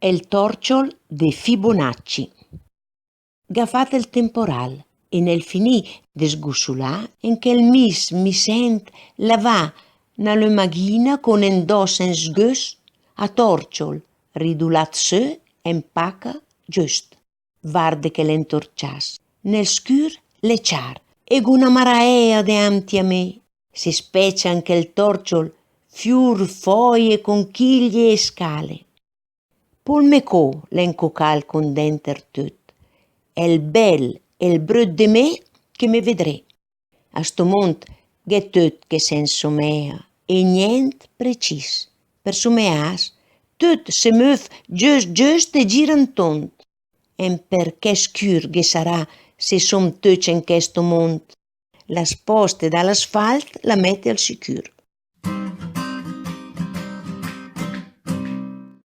El torciol de Fibonacci. Gafat el temporal e nel finì de sgusciulà en che il mis mi sent lavà na lumaghina con en dos en sgös a torciol ridulat seu en paca giust. Varde che l'entorciàs. Nel scur le ciar e una maraea de amti a me. Si specia anche il torciol fiur, foie, conchiglie e scale. Pol mecò l'encocal con denter tut. El bel e il brut de me che me vedrè. A sto mont gh'è tut che s'ensomea e nient precis. Per someàs, tut se meuv giust e gira in tont. En perché scur ghe sarà se som tuts en questo mont. Las poste da l'asfalt la mette al sicur.